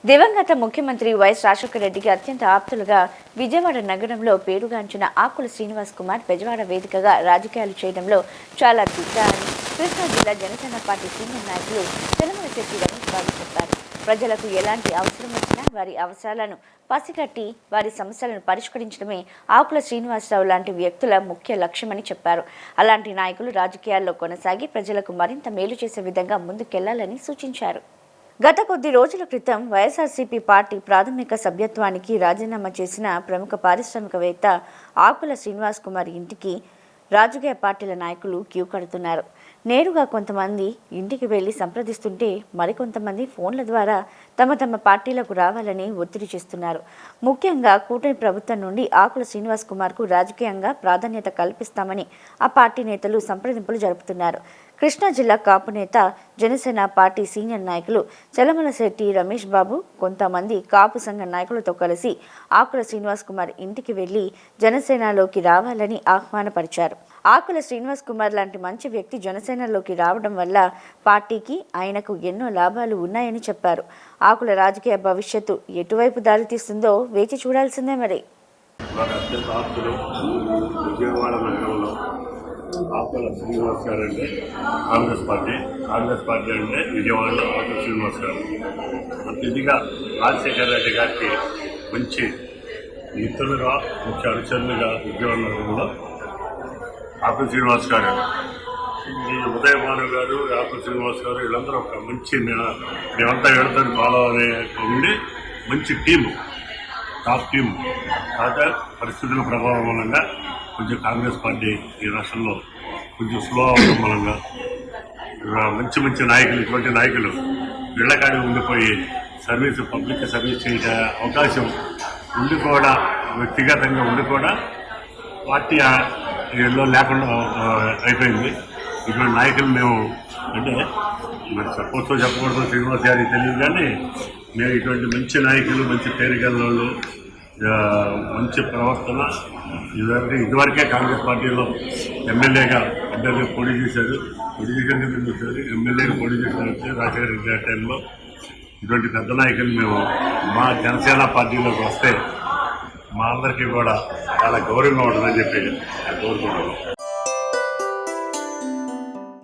దివంగత ముఖ్యమంత్రి వైఎస్ రాజశేఖర రెడ్డికి అత్యంత ఆప్తులుగా విజయవాడ నగరంలో పేరుగాంచిన ఆకుల శ్రీనివాస్ కుమార్ బెజవాడ వేదికగా రాజకీయాలు చేయడంలో చాలా దిట్ట అని కృష్ణా జిల్లా జనసేన పార్టీ సీనియర్ నాయకులు తెలమలశెట్టి రమేష్ బాబు చెప్పారు. ప్రజలకు ఎలాంటి అవసరం వచ్చినా వారి అవసరాలను పసిగట్టి వారి సమస్యలను పరిష్కరించడమే ఆకుల శ్రీనివాసరావు లాంటి వ్యక్తుల ముఖ్య లక్ష్యమని చెప్పారు. అలాంటి నాయకులు రాజకీయాల్లో కొనసాగి ప్రజలకు మరింత మేలు చేసే విధంగా ముందుకెళ్లాలని సూచించారు. గత కొద్ది రోజుల క్రితం వైఎస్ఆర్సీపీ పార్టీ ప్రాథమిక సభ్యత్వానికి రాజీనామా చేసిన ప్రముఖ పారిశ్రామికవేత్త ఆకుల శ్రీనివాస్ కుమార్ ఇంటికి రాజకీయ పార్టీల నాయకులు క్యూ కడుతున్నారు. నేరుగా కొంతమంది ఇంటికి వెళ్లి సంప్రదిస్తుంటే మరికొంతమంది ఫోన్ల ద్వారా తమ పార్టీలకు రావాలని ఒత్తిడి చేస్తున్నారు. ముఖ్యంగా కూటమి ప్రభుత్వం నుండి ఆకుల శ్రీనివాస్ కుమార్కు రాజకీయంగా ప్రాధాన్యత కల్పిస్తామని ఆ పార్టీ నేతలు సంప్రదింపులు జరుపుతున్నారు. కృష్ణా జిల్లా కాపు నేత జనసేన పార్టీ సీనియర్ నాయకులు తెలమలశెట్టి రమేష్ బాబు కొంతమంది కాపు సంఘ నాయకులతో కలిసి ఆకుల శ్రీనివాస్ కుమార్ ఇంటికి వెళ్లి జనసేనలోకి రావాలని ఆహ్వానపరిచారు. ఆకుల శ్రీనివాస్ కుమార్ లాంటి మంచి వ్యక్తి జనసేనలోకి రావడం వల్ల పార్టీకి ఆయనకు ఎన్నో లాభాలు ఉన్నాయని చెప్పారు. ఆకుల రాజకీయ భవిష్యత్తు ఎటువైపు దారితీస్తుందో వేచి చూడాల్సిందే. మరి ఆకుల శ్రీనివాస్ గారు అంటే కాంగ్రెస్ పార్టీ అంటే విజయవాడలో ఆకుల శ్రీనివాస్ గారు అంత ఇదిగా రాజశేఖర రెడ్డి గారికి మంచి మిత్రులుగా ముఖ్య అనుచరులుగా విజయవాడ నగరంలో ఆకుల శ్రీనివాస్ గారు, ఈ ఉదయభాను గారు, ఆకుల శ్రీనివాస్ గారు వీళ్ళందరూ ఒక మంచి మేమంతా వెళ్తాను ఫాలో అనే ఉండి మంచి టీము, టాప్ టీము. కాకపోతే పరిస్థితుల ప్రభావం మూలంగా కొంచెం కాంగ్రెస్ పార్టీ ఈ రాష్ట్రంలో కొంచెం స్లో అవడం మూలంగా మంచి నాయకులు, ఇటువంటి నాయకులు ఇళ్లకాడి ఉండిపోయి పబ్లిక్ సర్వీస్ చేసే అవకాశం ఉండి కూడా, వ్యక్తిగతంగా ఉండి కూడా పార్టీ ఏదో లేకుండా అయిపోయింది. ఇటువంటి నాయకులు మేము అంటే మరి చెప్పొచ్చో చెప్పకూడదు శ్రీనివాస్ గారికి తెలియదు, కానీ మేము ఇటువంటి మంచి నాయకులు, మంచి పేరుగల మంచి ప్రవర్తన ఇదివరకే కాంగ్రెస్ పార్టీలో ఎమ్మెల్యేగా అభ్యర్థిగా పోటీ చేశారు, ఎమ్మెల్యేగా పోటీ చేసిన రాజశేఖర రెడ్డి టైంలో ఇటువంటి పెద్ద నాయకులు మేము మా జనసేన పార్టీలోకి వస్తే మా అందరికీ కూడా చాలా గౌరవంగా ఉంటుందని చెప్పి కోరుకుంటున్నాం.